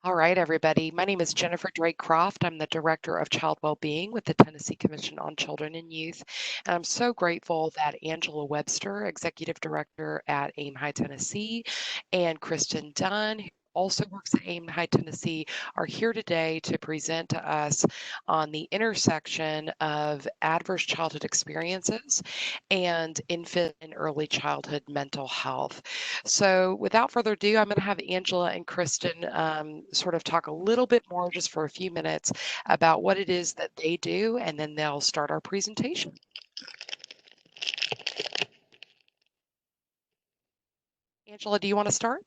All right, everybody. My name is Jennifer Drake Croft. I'm the Director of Child Wellbeing with the Tennessee Commission on Children and Youth. And I'm so grateful that Angela Webster, Executive Director at Aim High Tennessee, and Kristen Dunn, who also works at Aim High Tennessee, are here today to present to us on the intersection of adverse childhood experiences and infant and early childhood mental health. So without further ado, I'm going to have Angela and Kristen sort of talk a little bit more just for a few minutes about what it is that they do, and then they'll start our presentation. Angela, do you want to start?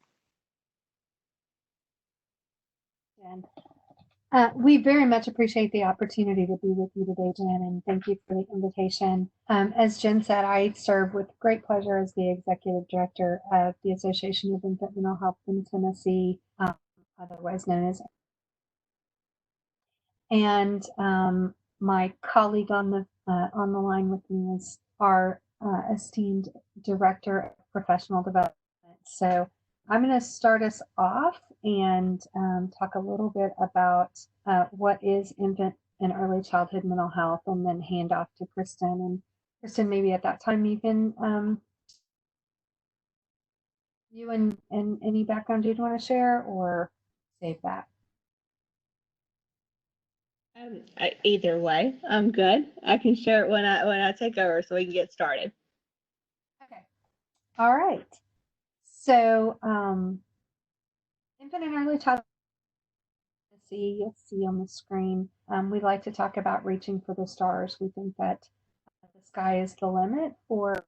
Jen. We very much appreciate the opportunity to be with you today, Jen, and thank you for the invitation. As Jen said, I serve with great pleasure as the Executive Director of the Association of Infant Mental Health in Tennessee, otherwise known as. And my colleague on the line with me is our esteemed Director of Professional Development. So I'm going to start us off and talk a little bit about what is infant and early childhood mental health, and then hand off to Kristen. And Kristen, maybe at that time you can you and any background you'd want to share, or save that. Either way, I'm good. I can share it when I take over, so we can get started. Okay. All right. So, infant and early childhood, you'll see on the screen. We like to talk about reaching for the stars. We think that the sky is the limit for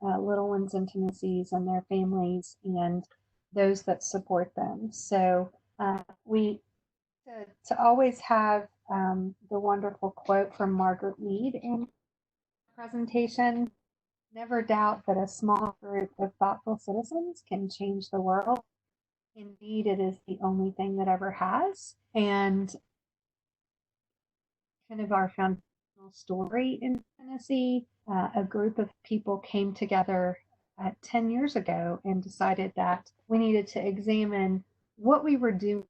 our little ones in Tennessee's and their families and those that support them. So we to always have the wonderful quote from Margaret Mead in the presentation. Never doubt that a small group of thoughtful citizens can change the world. Indeed, it is the only thing that ever has. And kind of our foundational story in Tennessee, a group of people came together 10 years ago and decided that we needed to examine what we were doing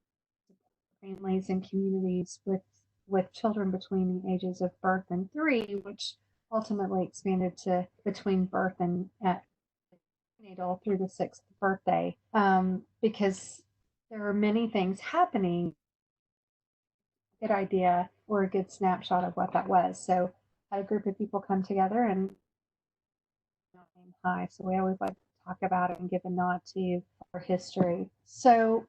for families and communities with children between the ages of birth and 3, which ultimately expanded to between birth and neonatal through the 6th birthday, because there are many things happening. Good idea or a good snapshot of what that was. So had a group of people come together and high. So we always like to talk about it and give a nod to our history. So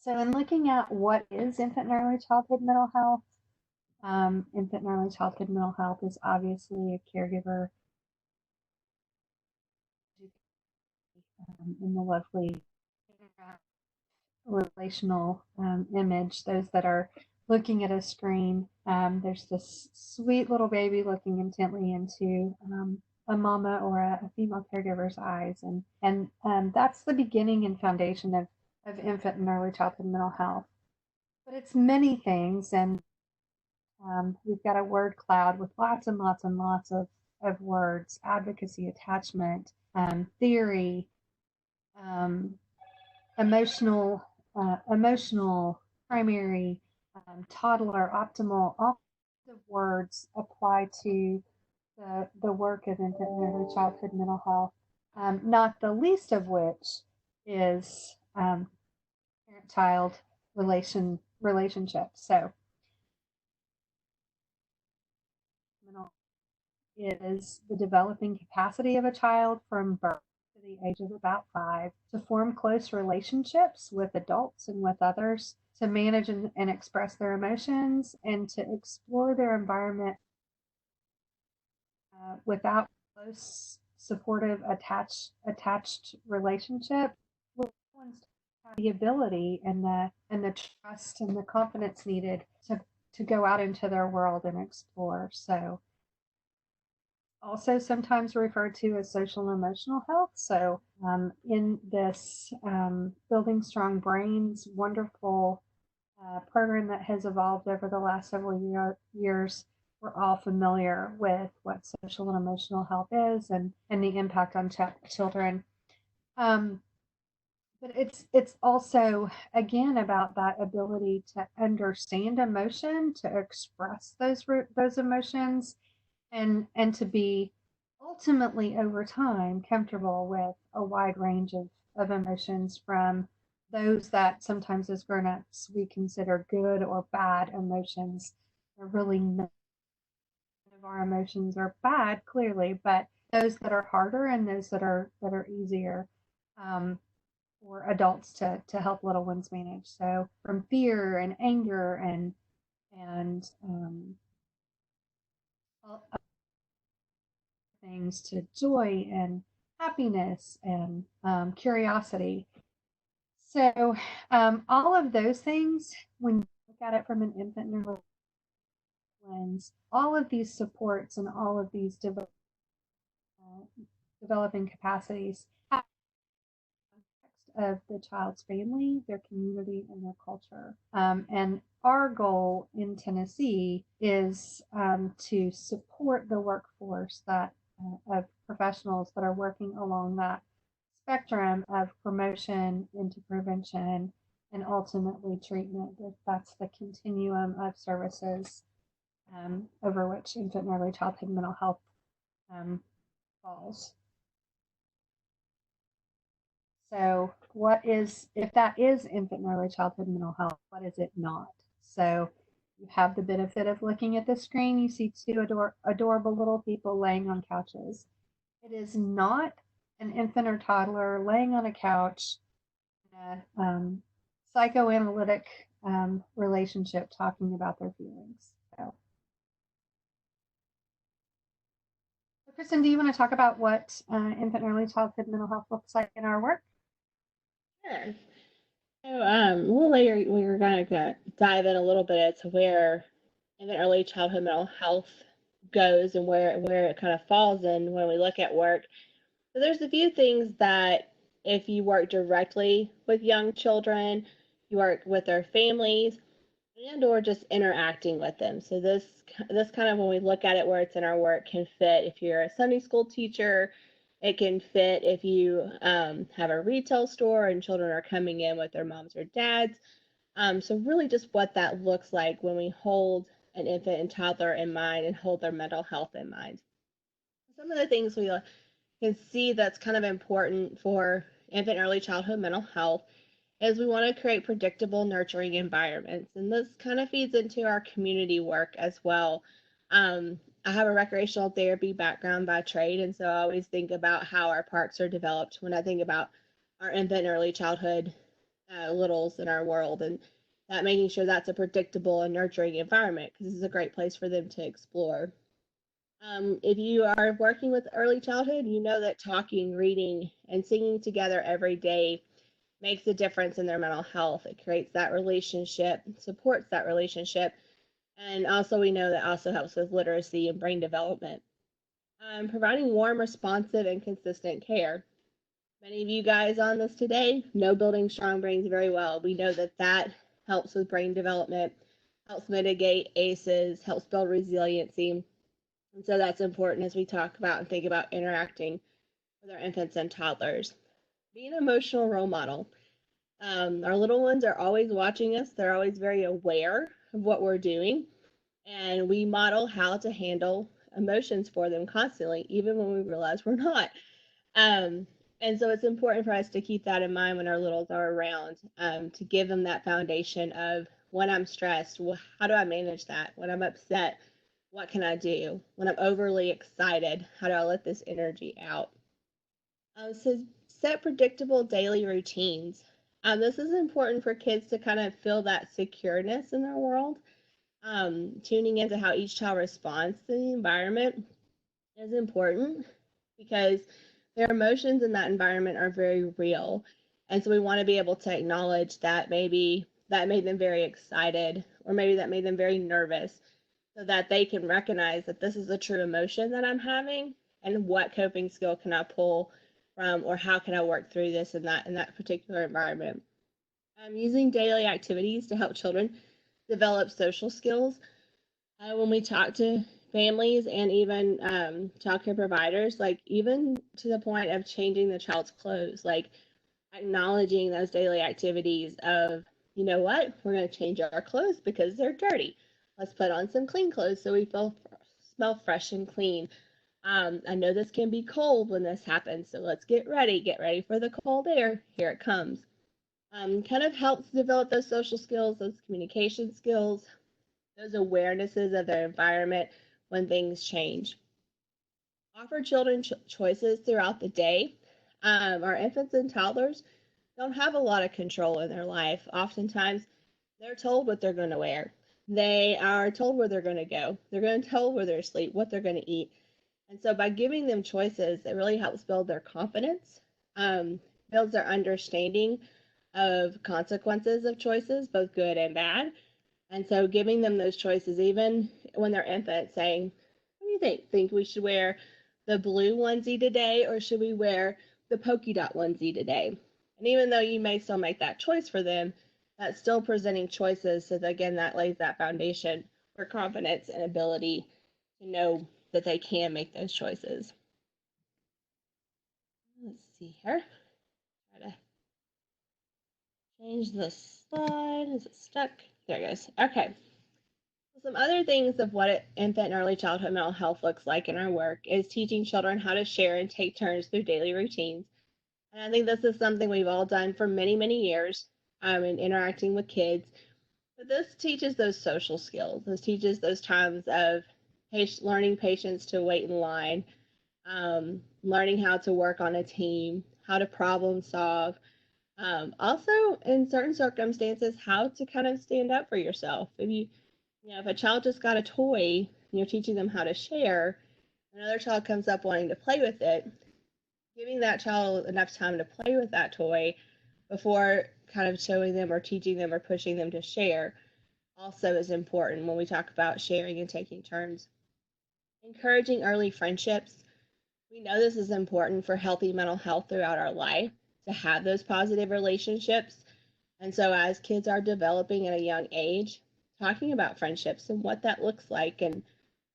in looking at what is infant and early childhood mental health, infant and early childhood mental health is obviously a caregiver in the lovely relational image. Those that are looking at a screen, there's this sweet little baby looking intently into a mama or a female caregiver's eyes, and that's the beginning and foundation of infant and early childhood mental health. But it's many things, and we've got a word cloud with lots and lots and lots of words: advocacy, attachment, theory, emotional, primary, toddler, optimal. All the words apply to the work of infant and early childhood mental health, not the least of which is parent-child relationship. So is the developing capacity of a child from birth to the age of about 5 to form close relationships with adults and with others, to manage and express their emotions, and to explore their environment without close, supportive, attached relationship. The ability and the trust and the confidence needed to go out into their world and explore. So also sometimes referred to as social and emotional health. So in this Building Strong Brains wonderful program that has evolved over the last several years, we're all familiar with what social and emotional health is, and the impact on children. But it's also again about that ability to understand emotion, to express those emotions, and to be ultimately over time comfortable with a wide range of emotions, from those that sometimes as grown-ups we consider good or bad emotions. They're really none of our emotions are bad, clearly, but those that are harder and those that are easier, um, for adults to help little ones manage. So from fear and anger and all things to joy and happiness and curiosity. So all of those things, when you look at it from an infant neurology lens, all of these supports and all of these developing capacities have the context of the child's family, their community, and their culture. And our goal in Tennessee is to support the workforce of professionals that are working along that spectrum of promotion into prevention and ultimately treatment. That's the continuum of services over which infant and early childhood mental health falls. So, if that is infant and early childhood mental health, what is it not? So, you have the benefit of looking at the screen. You see two adorable little people laying on couches. It is not an infant or toddler laying on a couch in a psychoanalytic relationship talking about their feelings. So, Kristen, do you want to talk about what infant and early childhood mental health looks like in our work? Sure. So, we'll later we're gonna dive in a little bit into where infant early childhood mental health goes and where it kind of falls in when we look at work. So there's a few things that if you work directly with young children, you work with their families, and or just interacting with them. So this kind of, when we look at it where it's in our work, can fit if you're a Sunday school teacher. It can fit if you have a retail store and children are coming in with their moms or dads. So really just what that looks like when we hold an infant and toddler in mind and hold their mental health in mind. Some of the things we can see that's kind of important for infant early childhood mental health is we want to create predictable, nurturing environments. And this kind of feeds into our community work as well. I have a recreational therapy background by trade, and so I always think about how our parks are developed when I think about our infant and early childhood littles in our world, and that making sure that's a predictable and nurturing environment, because this is a great place for them to explore. If you are working with early childhood, you know that talking, reading, and singing together every day makes a difference in their mental health. It creates that relationship, supports that relationship, and also we know that also helps with literacy and brain development. Providing warm, responsive, and consistent care. Many of you guys on this today know building strong brains very well. We know that that helps with brain development, helps mitigate ACEs, helps build resiliency. And so that's important as we talk about and think about interacting with our infants and toddlers. Being an emotional role model. Our little ones are always watching us. They're always very aware of what we're doing. And we model how to handle emotions for them constantly, even when we realize we're not. Um, and so it's important for us to keep that in mind when our littles are around, to give them that foundation of when I'm stressed, well, how do I manage that? When I'm upset, what can I do? When I'm overly excited, how do I let this energy out? So set predictable daily routines. This is important for kids to kind of feel that secureness in their world. Tuning into how each child responds to the environment is important because their emotions in that environment are very real. And so we want to be able to acknowledge that maybe that made them very excited, or maybe that made them very nervous, so that they can recognize that this is a true emotion that I'm having, and what coping skill can I pull from, or how can I work through this in that particular environment. Using daily activities to help children develop social skills. When we talk to families and even childcare providers, like even to the point of changing the child's clothes, like acknowledging those daily activities of, you know what, we're going to change our clothes because they're dirty. Let's put on some clean clothes so we smell fresh and clean. I know this can be cold when this happens, so let's get ready for the cold air. Here it comes. Kind of helps develop those social skills, those communication skills, those awarenesses of their environment when things change. Offer children choices throughout the day. Our infants and toddlers don't have a lot of control in their life. Oftentimes, they're told what they're going to wear. They are told where they're going to go. They're going to tell where they're sleep, what they're going to eat. And so by giving them choices, it really helps build their confidence, builds their understanding of consequences of choices, both good and bad. And so giving them those choices, even when they're infants, saying, what do you think? Think we should wear the blue onesie today, or should we wear the polka dot onesie today? And even though you may still make that choice for them, that's still presenting choices. So that, again, that lays that foundation for confidence and ability to know that they can make those choices. Let's see here. Try to change the slide. Is it stuck? There it goes. Okay. Some other things of what infant and early childhood mental health looks like in our work is teaching children how to share and take turns through daily routines. And I think this is something we've all done for many, many years in interacting with kids. But this teaches those social skills. This teaches those times of learning patience to wait in line, learning how to work on a team, how to problem solve. Also, in certain circumstances, how to kind of stand up for yourself. If a child just got a toy, you're teaching them how to share, another child comes up wanting to play with it, giving that child enough time to play with that toy before kind of showing them or teaching them or pushing them to share also is important when we talk about sharing and taking turns. Encouraging early friendships. We know this is important for healthy mental health throughout our life, to have those positive relationships. And so as kids are developing at a young age, talking about friendships and what that looks like and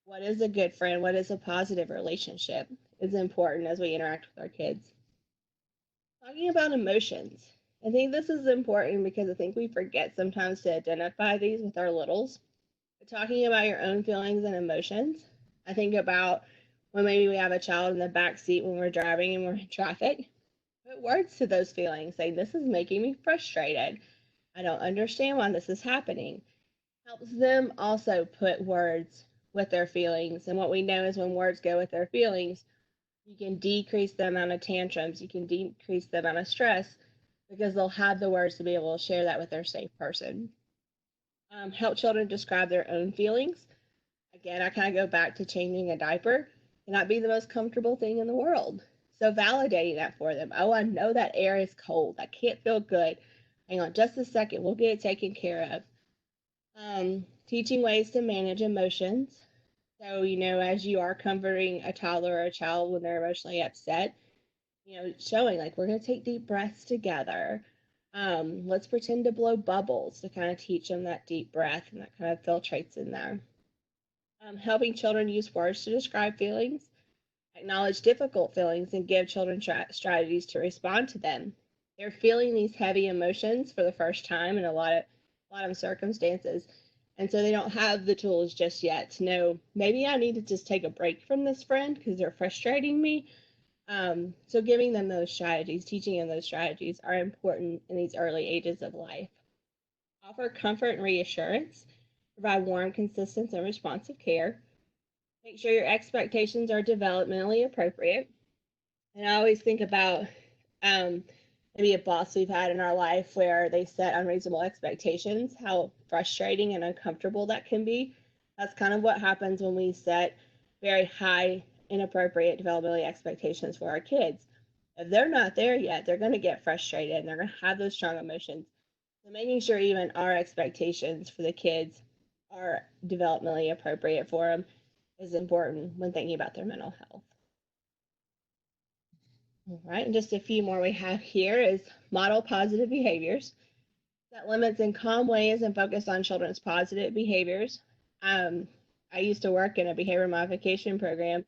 what is a good friend, what is a positive relationship is important as we interact with our kids. Talking about emotions. I think this is important because I think we forget sometimes to identify these with our littles. But talking about your own feelings and emotions. I think about when maybe we have a child in the back seat when we're driving and we're in traffic. Put words to those feelings. Say, this is making me frustrated. I don't understand why this is happening. Helps them also put words with their feelings. And what we know is when words go with their feelings, you can decrease the amount of tantrums, you can decrease the amount of stress because they'll have the words to be able to share that with their safe person. Help children describe their own feelings. Again, I kind of go back to changing a diaper. It not be the most comfortable thing in the world. So validating that for them. Oh, I know that air is cold. I can't feel good. Hang on just a second. We'll get it taken care of. Teaching ways to manage emotions. So, as you are comforting a toddler or a child when they're emotionally upset, showing like we're going to take deep breaths together. Let's pretend to blow bubbles to kind of teach them that deep breath, and that kind of filtrates in there. Helping children use words to describe feelings, acknowledge difficult feelings, and give children strategies to respond to them. They're feeling these heavy emotions for the first time in a lot of circumstances. And so they don't have the tools just yet to know, maybe I need to just take a break from this friend because they're frustrating me. So giving them those strategies, teaching them those strategies are important in these early ages of life. Offer comfort and reassurance. Provide warm, consistent, and responsive care. Make sure your expectations are developmentally appropriate. And I always think about maybe a boss we've had in our life where they set unreasonable expectations, how frustrating and uncomfortable that can be. That's kind of what happens when we set very high, inappropriate developmental expectations for our kids. If they're not there yet, they're going to get frustrated and they're going to have those strong emotions. So making sure even our expectations for the kids are developmentally appropriate for them is important when thinking about their mental health. All right, and just a few more we have here is model positive behaviors. Set limits in calm ways and focus on children's positive behaviors. I used to work in a behavior modification program,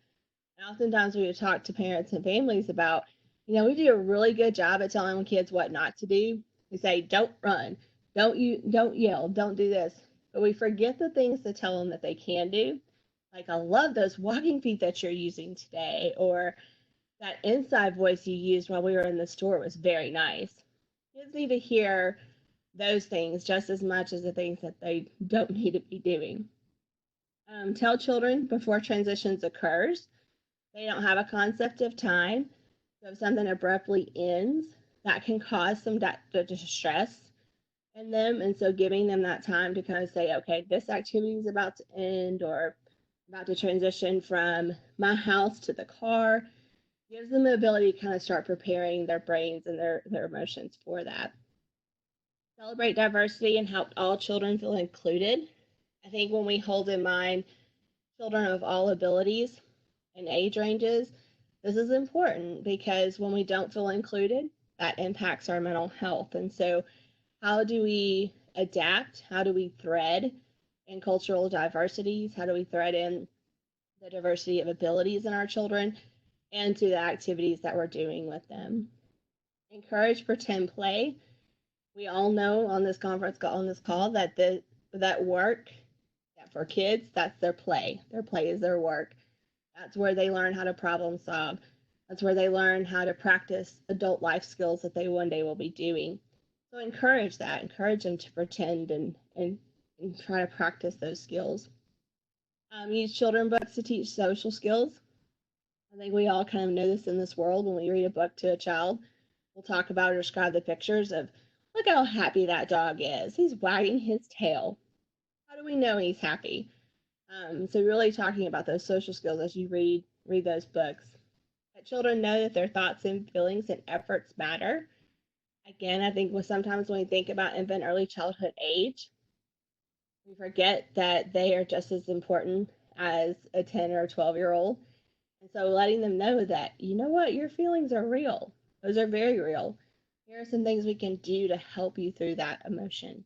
and oftentimes we would talk to parents and families about, we do a really good job at telling kids what not to do. We say, don't run, don't yell, don't do this. But we forget the things to tell them that they can do. Like, I love those walking feet that you're using today, or that inside voice you used while we were in the store was very nice. Kids need to hear those things just as much as the things that they don't need to be doing. Tell children before transitions occurs. They don't have a concept of time. So if something abruptly ends, that can cause some distress in them. And so giving them that time to kind of say, okay, this activity is about to end, or about to transition from my house to the car, gives them the ability to kind of start preparing their brains and their emotions for that. Celebrate diversity and help all children feel included. I think when we hold in mind children of all abilities and age ranges, this is important, because when we don't feel included, that impacts our mental health. And so how do we adapt? How do we thread in cultural diversities? How do we thread in the diversity of abilities in our children and to the activities that we're doing with them? Encourage pretend play. We all know on this call that that work, that for kids, that's their play. Their play is their work. That's where they learn how to problem solve. That's where they learn how to practice adult life skills that they one day will be doing. So encourage that. Encourage them to pretend and try to practice those skills. Use children books to teach social skills. I think we all kind of know this in this world. When we read a book to a child, we'll talk about or describe the pictures of, look how happy that dog is. He's wagging his tail. How do we know he's happy? So really talking about those social skills as you read those books. Let children know that their thoughts and feelings and efforts matter. Again, I think sometimes when we think about infant early childhood age, we forget that they are just as important as a 10 or 12-year-old. And so letting them know that, you know what, your feelings are real. Those are very real. Here are some things we can do to help you through that emotion.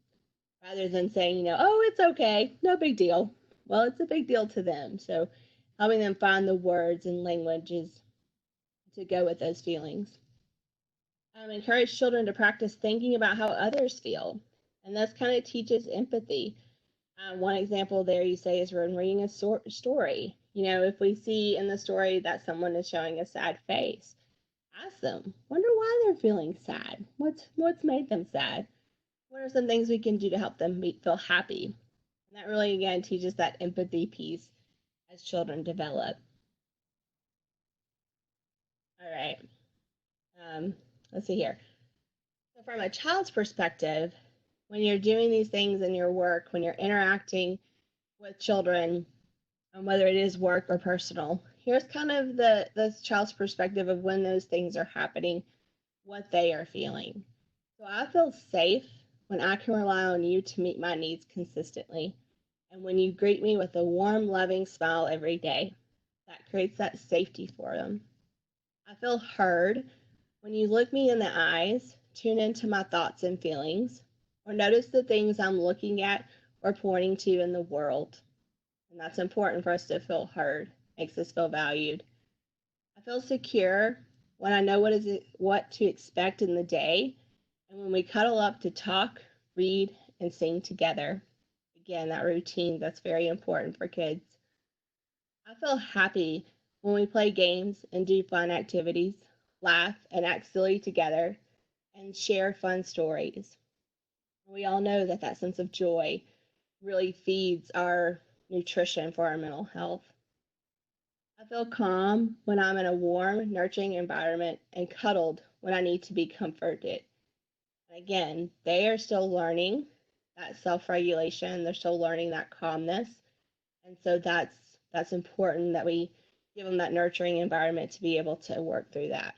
Rather than saying, oh, it's okay, no big deal. Well, it's a big deal to them. So helping them find the words and languages to go with those feelings. Encourage children to practice thinking about how others feel. And this kind of teaches empathy. One example there you say is when reading a story. If we see in the story that someone is showing a sad face, ask them, wonder why they're feeling sad. What's made them sad? What are some things we can do to help them feel happy? And that really, again, teaches that empathy piece as children develop. All right. Let's see here. So from a child's perspective, when you're doing these things in your work, when you're interacting with children, whether it is work or personal, here's kind of the child's perspective of when those things are happening, what they are feeling. So I feel safe when I can rely on you to meet my needs consistently. And when you greet me with a warm, loving smile every day, that creates that safety for them. I feel heard when you look me in the eyes, tune into my thoughts and feelings, or notice the things I'm looking at or pointing to in the world. And that's important for us to feel heard, makes us feel valued. I feel secure when I know what to expect in the day, and when we cuddle up to talk, read, and sing together. Again, that routine, that's very important for kids. I feel happy when we play games and do fun activities, laugh and act silly together, and share fun stories. We all know that that sense of joy really feeds our nutrition for our mental health. I feel calm when I'm in a warm, nurturing environment and cuddled when I need to be comforted. And again, they are still learning that self-regulation. They're still learning that calmness. And so that's important that we give them that nurturing environment to be able to work through that.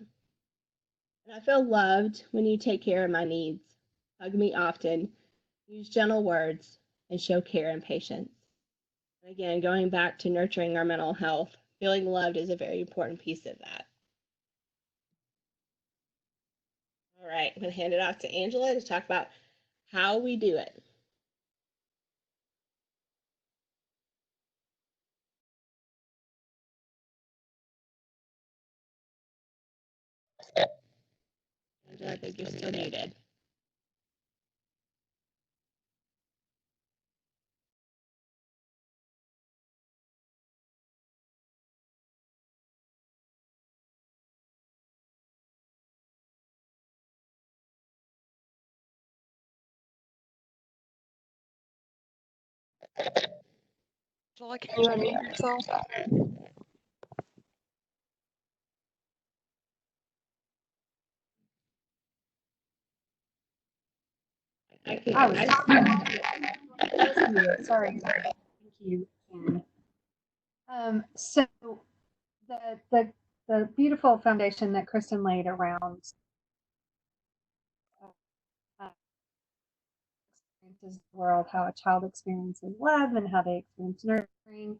And I feel loved when you take care of my needs, hug me often, use gentle words, and show care and patience. And again, going back to nurturing our mental health, feeling loved is a very important piece of that. All right, I'm going to hand it off to Angela to talk about how we do it. I think you're still muted. Angela, can you unmute yourself? I was talking. Sorry. Thank you. So the beautiful foundation that Kristen laid around experiences the world, how a child experiences love and how they experience nurturing,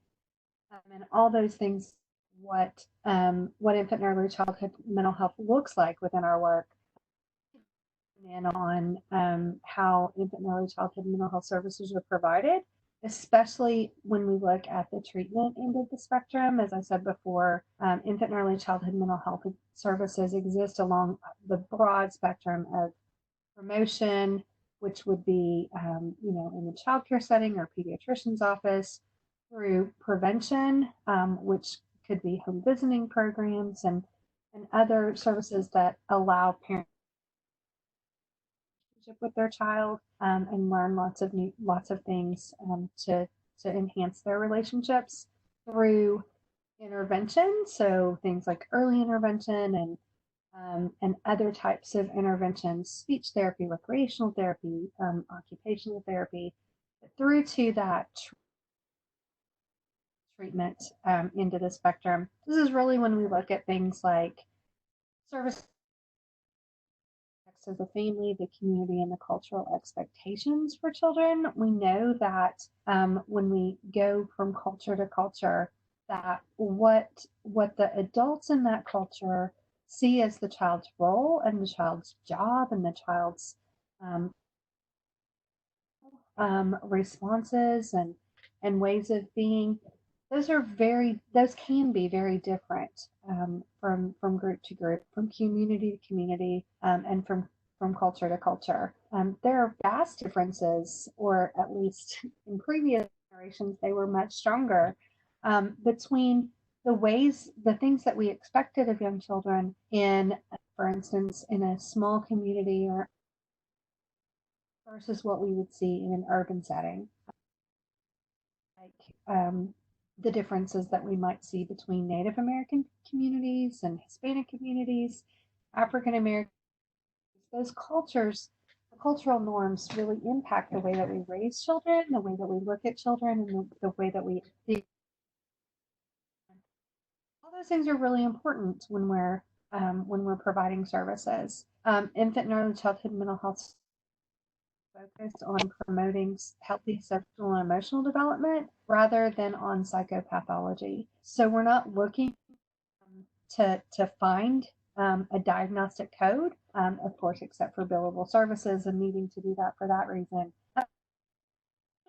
and all those things. What infant and early childhood mental health looks like within our work, and on how infant and early childhood mental health services are provided, especially when we look at the treatment end of the spectrum. As I said before, infant and early childhood mental health services exist along the broad spectrum of promotion, which would be, in the childcare setting or pediatrician's office, through prevention, which could be home visiting programs and other services that allow parents with their child, and learn lots of things to enhance their relationships through intervention. So things like early intervention and other types of interventions, speech therapy, recreational therapy, occupational therapy, through to that treatment into the spectrum. This is really when we look at things like service of the family, the community, and the cultural expectations for children. We know that when we go from culture to culture, that what the adults in that culture see as the child's role and the child's job and the child's responses and ways of being, those can be very different from group to group, from community to community, and from culture to culture. There are vast differences, or at least in previous generations, they were much stronger, between the things that we expected of young children for instance, in a small community or versus what we would see in an urban setting. Like the differences that we might see between Native American communities and Hispanic communities, African American, those cultures, the cultural norms really impact the way that we raise children, the way that we look at children, and the way that we think. All those things are really important when we're providing services. Infant and early childhood mental health focused on promoting healthy social and emotional development rather than on psychopathology. So we're not looking to find a diagnostic code, of course, except for billable services and needing to do that for that reason.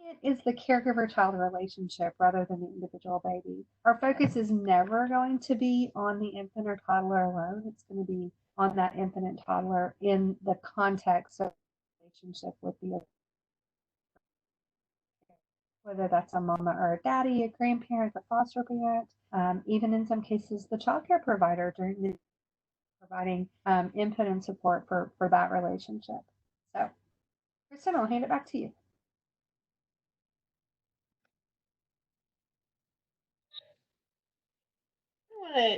It is the caregiver-child relationship rather than the individual baby. Our focus is never going to be on the infant or toddler alone. It's going to be on that infant and toddler in the context of relationship with the, whether that's a mama or a daddy, a grandparent, a foster parent, even in some cases the childcare provider during the providing input and support for that relationship. So, Kristen, I'll hand it back to you.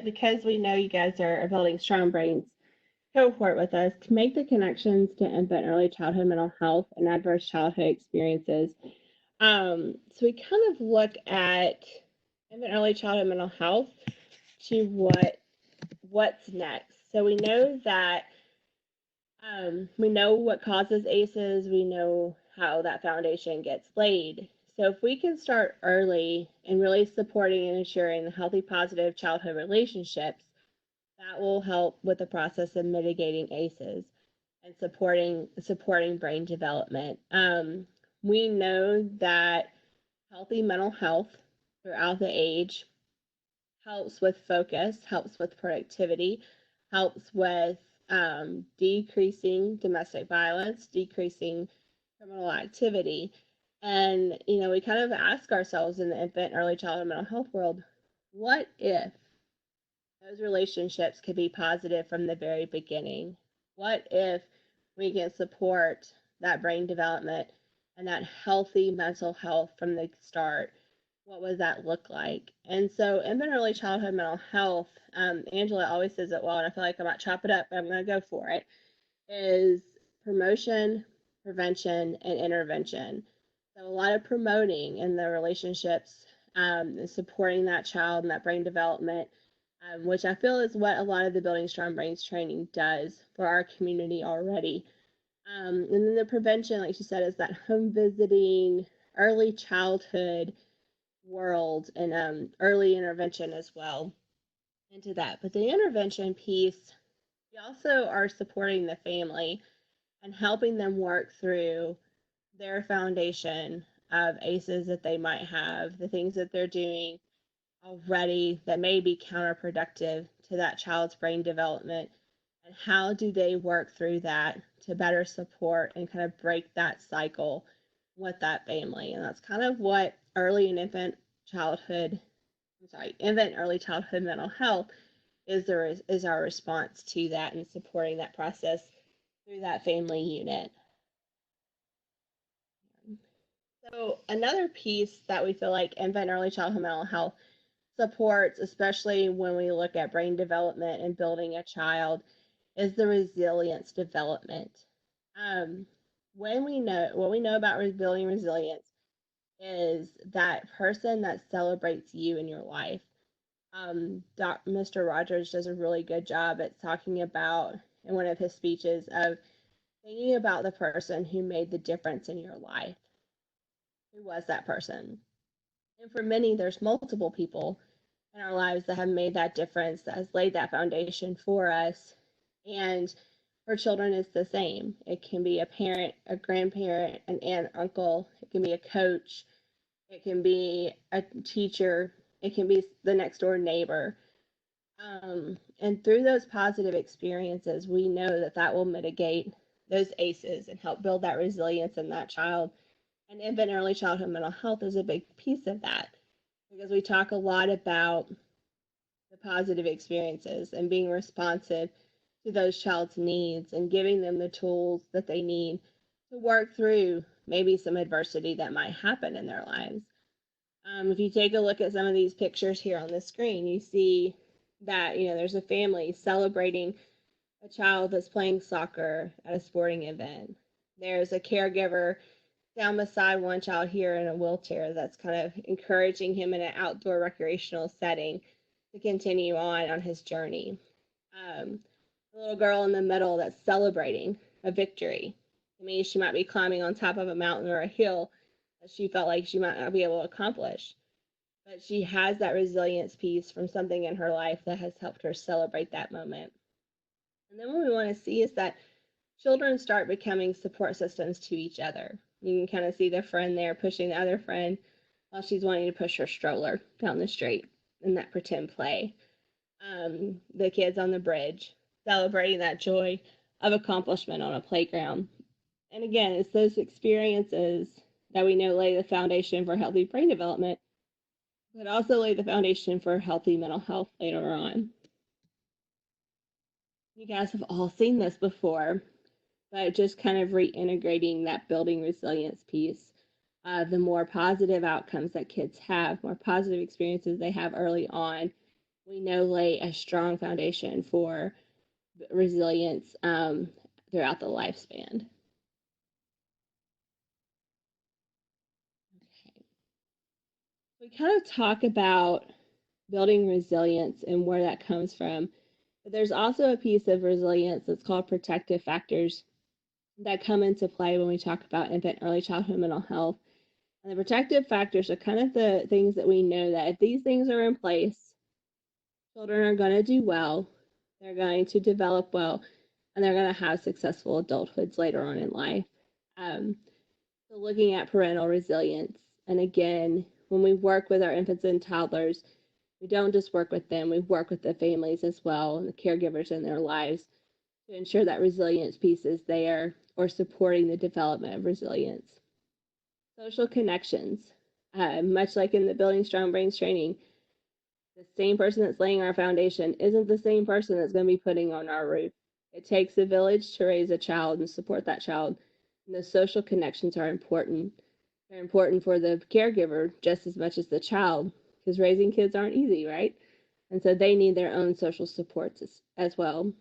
Because we know you guys are building Strong Brains cohort with us, to make the connections to infant and early childhood mental health and adverse childhood experiences. So we kind of look at infant and early childhood mental health to what's next. So we know that we know what causes ACEs. We know how that foundation gets laid. So if we can start early and really supporting and ensuring healthy, positive childhood relationships, that will help with the process of mitigating ACEs and supporting brain development. We know that healthy mental health throughout the age helps with focus, helps with productivity, helps with decreasing domestic violence, decreasing criminal activity. And, we kind of ask ourselves in the infant, early childhood mental health world, what if those relationships could be positive from the very beginning? What if we can support that brain development and that healthy mental health from the start? What would that look like? And so, infant early childhood mental health, Angela always says it well, and I feel like I might chop it up, but I'm going to go for it, is promotion, prevention, and intervention. So, a lot of promoting in the relationships, supporting that child and that brain development, which I feel is what a lot of the Building Strong Brains training does for our community already. And then the prevention, like she said, is that home visiting, early childhood world, and early intervention as well into that. But the intervention piece, we also are supporting the family and helping them work through their foundation of ACEs that they might have, the things that they're doing already that may be counterproductive to that child's brain development, and how do they work through that to better support and kind of break that cycle with that family. And that's kind of what infant early childhood mental health is our response to that and supporting that process through that family unit. So another piece that we feel like infant early childhood mental health supports, especially when we look at brain development and building a child, is the resilience development. What we know about building resilience is that person that celebrates you in your life. Mr. Rogers does a really good job at talking about, in one of his speeches, of thinking about the person who made the difference in your life. Who was that person? And for many, there's multiple people in our lives that have made that difference, that has laid that foundation for us. And for children, it's the same. It can be a parent, a grandparent, an aunt, uncle. It can be a coach. It can be a teacher. It can be the next door neighbor. And through those positive experiences, we know that will mitigate those ACEs and help build that resilience in that child. And infant early childhood mental health is a big piece of that, because we talk a lot about the positive experiences and being responsive to those child's needs and giving them the tools that they need to work through maybe some adversity that might happen in their lives. If you take a look at some of these pictures here on the screen, you see that, there's a family celebrating a child that's playing soccer at a sporting event. There's a caregiver down beside one child here in a wheelchair that's kind of encouraging him in an outdoor recreational setting to continue on his journey. The little girl in the middle that's celebrating a victory. I mean, she might be climbing on top of a mountain or a hill that she felt like she might not be able to accomplish, but she has that resilience piece from something in her life that has helped her celebrate that moment. And then what we want to see is that children start becoming support systems to each other. You can kind of see the friend there pushing the other friend while she's wanting to push her stroller down the street in that pretend play. The kids on the bridge celebrating that joy of accomplishment on a playground. And again, it's those experiences that we know lay the foundation for healthy brain development, but also lay the foundation for healthy mental health later on. You guys have all seen this before, but just kind of reintegrating that building resilience piece. The more positive outcomes that kids have, more positive experiences they have early on, we know lay a strong foundation for resilience throughout the lifespan. Okay. We kind of talk about building resilience and where that comes from, but there's also a piece of resilience that's called protective factors that come into play when we talk about infant early childhood mental health. And the protective factors are kind of the things that we know that if these things are in place, children are going to do well, they're going to develop well, and they're going to have successful adulthoods later on in life. So looking at parental resilience, and again, when we work with our infants and toddlers, we don't just work with them, we work with the families as well and the caregivers in their lives to ensure that resilience piece is there or supporting the development of resilience. Social connections, much like in the Building Strong Brains training, the same person that's laying our foundation isn't the same person that's going to be putting on our roof. It takes a village to raise a child and support that child. And the social connections are important. They're important for the caregiver just as much as the child, because raising kids aren't easy, right? And so they need their own social supports as well.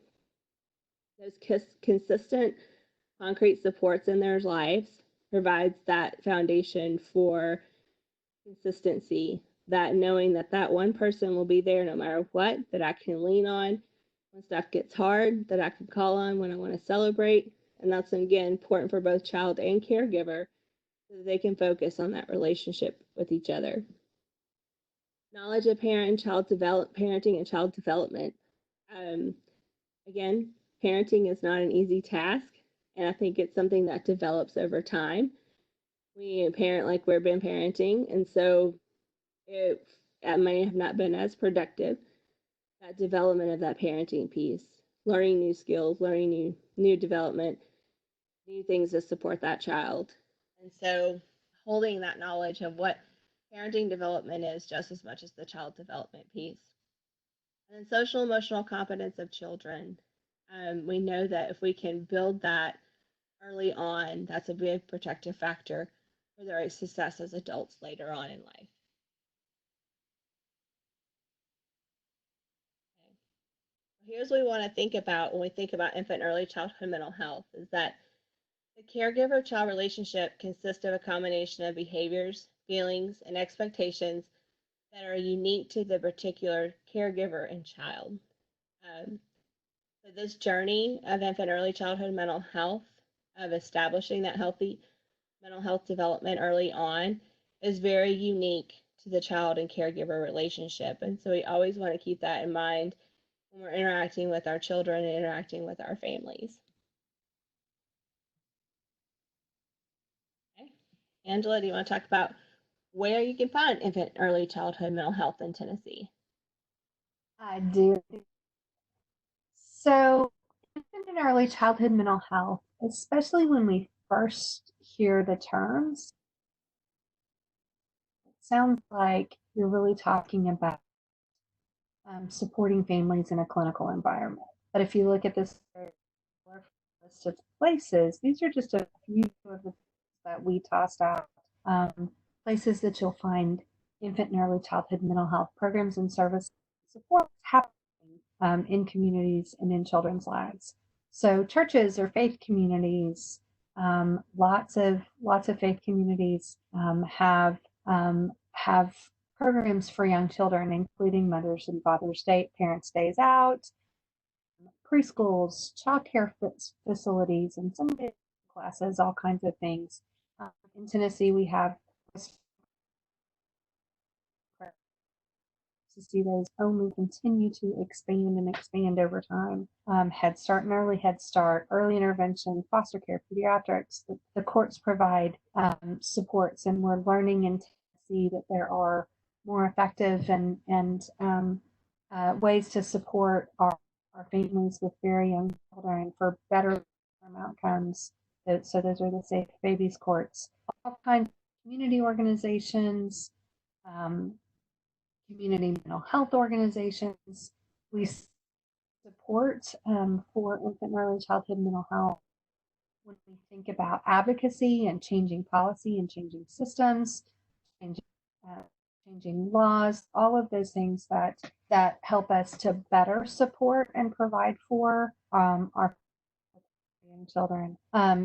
Those consistent, concrete supports in their lives provides that foundation for consistency, that knowing that that one person will be there no matter what, that I can lean on when stuff gets hard, that I can call on when I want to celebrate. And that's, again, important for both child and caregiver so that they can focus on that relationship with each other. Knowledge of parenting and child development. Again, parenting is not an easy task, and I think it's something that develops over time. We parent like we've been parenting, and so it may have not been as productive. That development of that parenting piece, learning new skills, learning new development, new things to support that child. And so holding that knowledge of what parenting development is just as much as the child development piece. And then social emotional competence of children. We know that if we can build that early on, that's a big protective factor for their success as adults later on in life. Okay. Here's what we want to think about when we think about infant and early childhood mental health is that the caregiver-child relationship consists of a combination of behaviors, feelings, and expectations that are unique to the particular caregiver and child. So this journey of infant early childhood mental health, of establishing that healthy mental health development early on, is very unique to the child and caregiver relationship. And so we always want to keep that in mind when we're interacting with our children and interacting with our families. Okay. Angela, do you want to talk about where you can find infant early childhood mental health in Tennessee? I do. So, infant and early childhood mental health, especially when we first hear the terms, it sounds like you're really talking about supporting families in a clinical environment. But if you look at this list of places, these are just a few of the that we tossed out. Places that you'll find infant and early childhood mental health programs and service support happening in communities and in children's lives. So churches or faith communities, lots of faith communities have programs for young children, including Mother's and Father's Day, Parents' Days Out, preschools, childcare facilities, and some classes, all kinds of things. In Tennessee, we have to see those only continue to expand and expand over time. Head Start and Early Head Start, early intervention, foster care, pediatrics. The courts provide supports, and we're learning in Tennessee that there are more effective and ways to support our families with very young children for better outcomes. So those are the Safe Babies courts. All kinds of community organizations, community mental health organizations. We support for infant and early childhood mental health when we think about advocacy and changing policy and changing systems, changing laws, all of those things that help us to better support and provide for our children.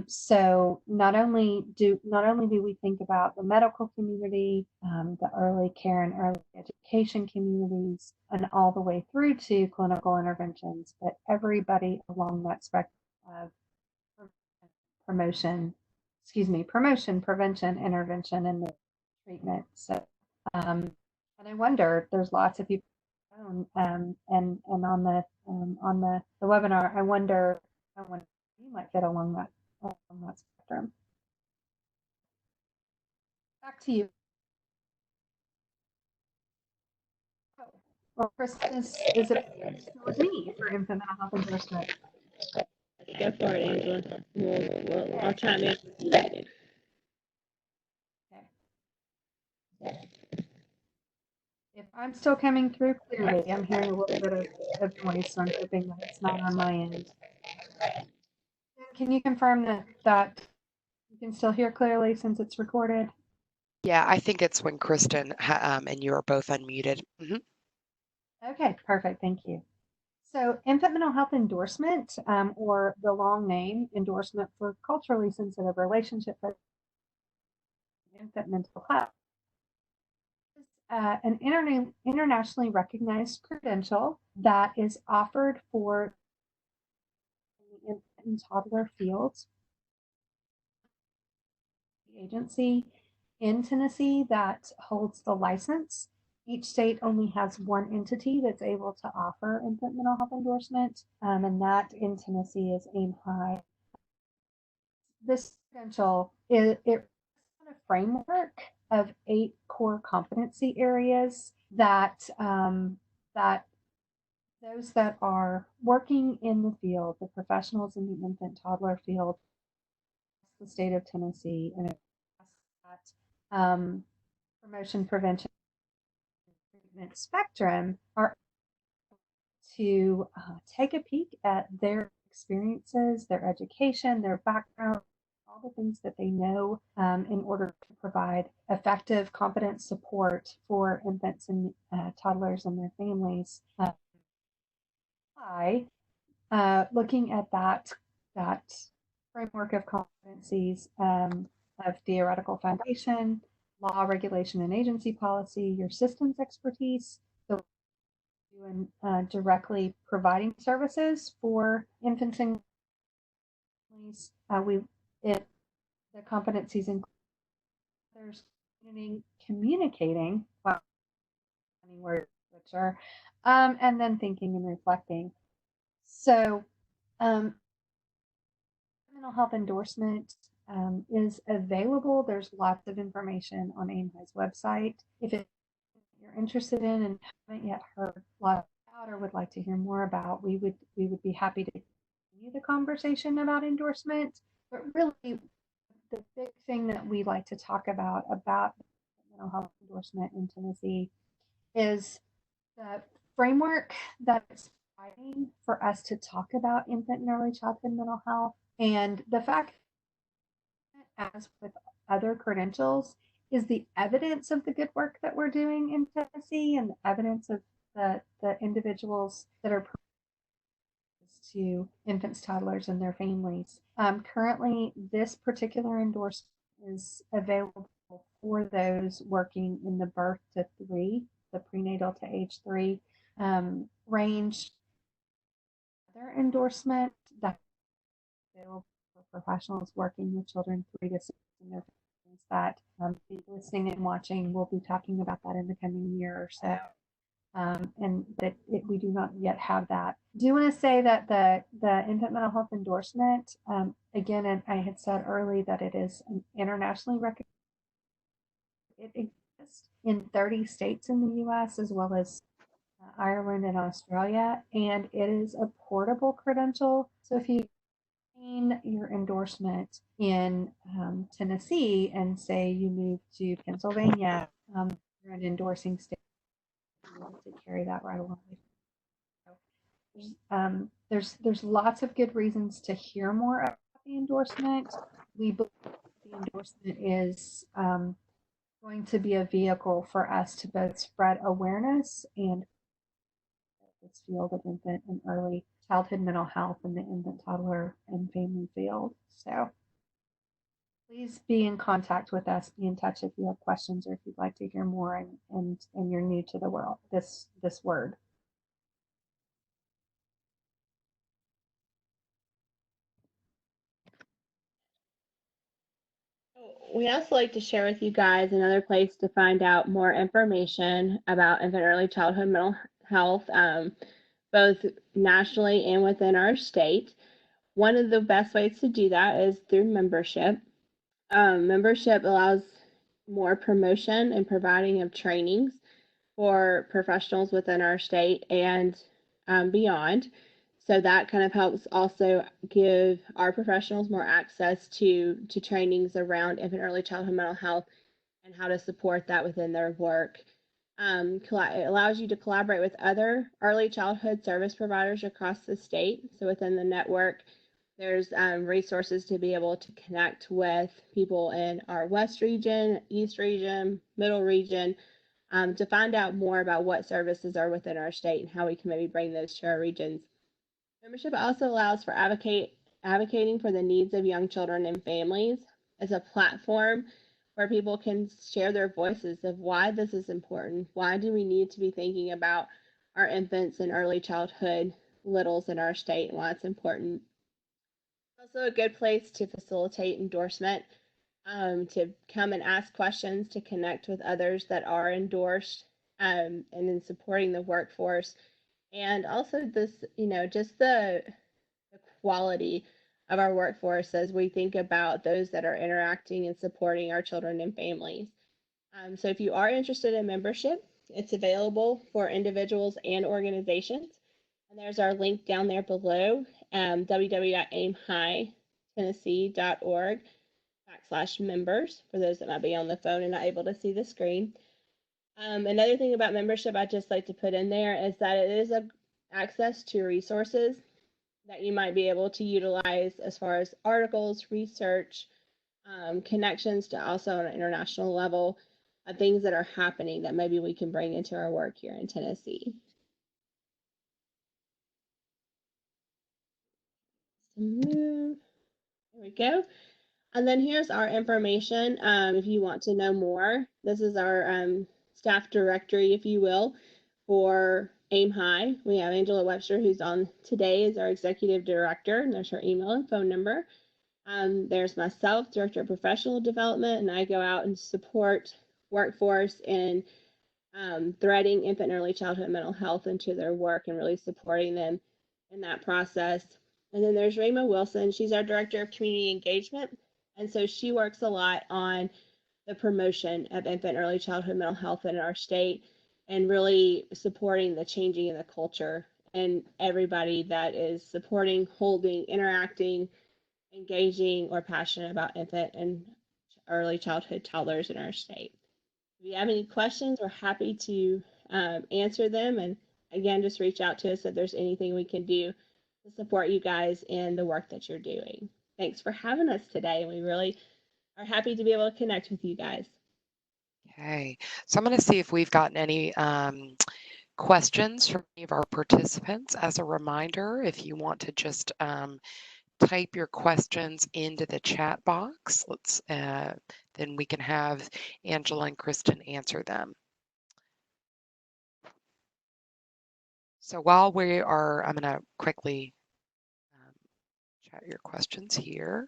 So not only do we think about the medical community, the early care and early education communities, and all the way through to clinical interventions, but everybody along that spectrum of promotion, prevention, intervention, and treatment. So, and I wonder, there's lots of people, and on the webinar, I wonder you might fit along that spectrum. Back to you. Well, Chris is it with me for infant mental health endorsement. Go for it, Angela. I'll chime in. Okay. If I'm still coming through clearly, I'm hearing a little bit of noise, so I'm hoping that it's not on my end. Can you confirm that you can still hear clearly since it's recorded? Yeah, I think it's when Kristen and you are both unmuted. Okay, perfect. Thank you. So infant mental health endorsement, or the long name, endorsement for culturally sensitive relationship with infant mental health, is an internationally recognized credential that is offered for the infant and toddler fields. The agency in Tennessee that holds the license. Each state only has one entity that's able to offer infant mental health endorsement, and that in Tennessee is AIM High. This credential is a framework of 8 core competency areas that that those that are working in the field, the professionals in the infant toddler field, the state of Tennessee, and that promotion, prevention, treatment spectrum are to take a peek at their experiences, their education, their background, all the things that they know in order to provide effective, competent support for infants and toddlers and their families. By looking at that framework of competencies of theoretical foundation, law, regulation, and agency policy, your systems expertise, so directly providing services for infants and families. The competencies include others communicating, well, words, which are, and then thinking and reflecting. So, mental health endorsement is available. There's lots of information on AIM High's website. If you're interested in and haven't yet heard a lot about or would like to hear more about, we would be happy to continue the conversation about endorsement. But really, the big thing that we like to talk about mental health endorsement in Tennessee is the framework that's providing for us to talk about infant and early childhood mental health, and the fact, as with other credentials, is the evidence of the good work that we're doing in Tennessee and the evidence of the individuals that are to infants, toddlers, and their families. Currently, this particular endorsement is available for those working in the birth to 3, the prenatal to age 3 range. Other endorsement that is available for professionals working with children 3 to 6 and their families that be listening and watching. We'll be talking about that in the coming year or so. And that we do not yet have that. Do you want to say that the infant mental health endorsement, again, and I had said early that it is an internationally recognized. It exists in 30 states in the U.S. as well as Ireland and Australia, and it is a portable credential. So if you gain your endorsement in Tennessee and say you move to Pennsylvania, you're an endorsing state, you're able to carry that right along with you. There's lots of good reasons to hear more about the endorsement. We believe the endorsement is going to be a vehicle for us to both spread awareness and this field of infant and early childhood mental health in the infant, toddler, and family field. So please be in contact with us. Be in touch if you have questions or if you'd like to hear more and you're new to the world, this word. We also like to share with you guys another place to find out more information about infant early childhood mental health, both nationally and within our state. One of the best ways to do that is through membership. Membership allows more promotion and providing of trainings for professionals within our state and beyond. So that kind of helps also give our professionals more access to trainings around infant early childhood mental health and how to support that within their work. It allows you to collaborate with other early childhood service providers across the state. So within the network, there's resources to be able to connect with people in our West region, East region, Middle region, to find out more about what services are within our state and how we can maybe bring those to our regions. Membership also allows for advocating for the needs of young children and families as a platform where people can share their voices of why this is important. Why do we need to be thinking about our infants and early childhood littles in our state and why it's important. Also a good place to facilitate endorsement, to come and ask questions, to connect with others that are endorsed, and in supporting the workforce. And also this, just the quality of our workforce as we think about those that are interacting and supporting our children and families. So if you are interested in membership, it's available for individuals and organizations. And there's our link down there below, www.aimhightennessee.org/members for those that might be on the phone and not able to see the screen. Another thing about membership I'd just like to put in there is that it is access to resources that you might be able to utilize as far as articles, research, connections to also on an international level, things that are happening that maybe we can bring into our work here in Tennessee. There we go. And then here's our information. If you want to know more, this is our staff directory, if you will, for Aim High. We have Angela Webster, who's on today as our executive director, and there's her email and phone number. There's myself, Director of Professional Development, and I go out and support workforce in threading infant and early childhood mental health into their work and really supporting them in that process. And then there's Rayma Wilson. She's our Director of Community Engagement. And so she works a lot on the promotion of infant and early childhood mental health in our state and really supporting the changing in the culture and everybody that is supporting, holding, interacting, engaging, or passionate about infant and early childhood toddlers in our state. If you have any questions, we're happy to answer them. And again, just reach out to us if there's anything we can do to support you guys in the work that you're doing. Thanks for having us today. We really are happy to be able to connect with you guys. Okay, so I'm going to see if we've gotten any questions from any of our participants. As a reminder, if you want to just type your questions into the chat box, then we can have Angela and Kristen answer them. So while we are, I'm going to quickly chat your questions here.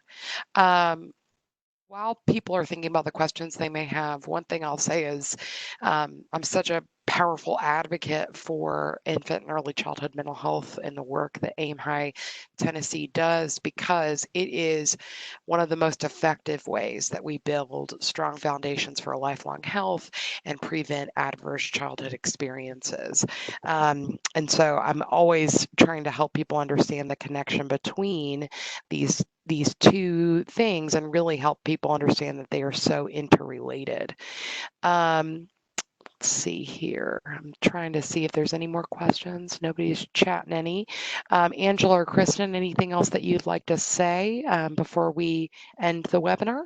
While people are thinking about the questions they may have, one thing I'll say is I'm such a powerful advocate for infant and early childhood mental health and the work that Aim High Tennessee does, because it is one of the most effective ways that we build strong foundations for lifelong health and prevent adverse childhood experiences. And so I'm always trying to help people understand the connection between these two things and really help people understand that they are so interrelated. Let's see here. I'm trying to see if there's any more questions. Nobody's chatting any. Angela or Kristen, anything else that you'd like to say before we end the webinar?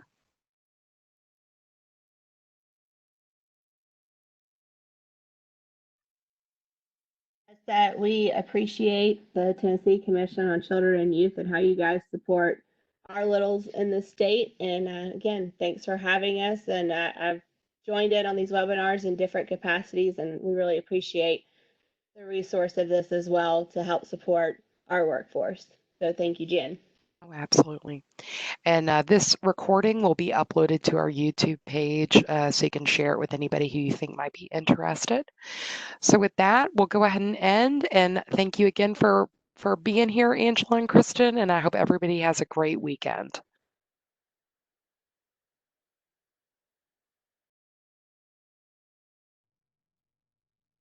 That we appreciate the Tennessee Commission on Children and Youth and how you guys support our littles in the state. And again, thanks for having us. And I've joined in on these webinars in different capacities, and we really appreciate the resource of this as well to help support our workforce. So thank you, Jen. Oh, absolutely. And this recording will be uploaded to our YouTube page, so you can share it with anybody who you think might be interested. So with that, we'll go ahead and end. And thank you again for being here, Angela and Kristen. And I hope everybody has a great weekend.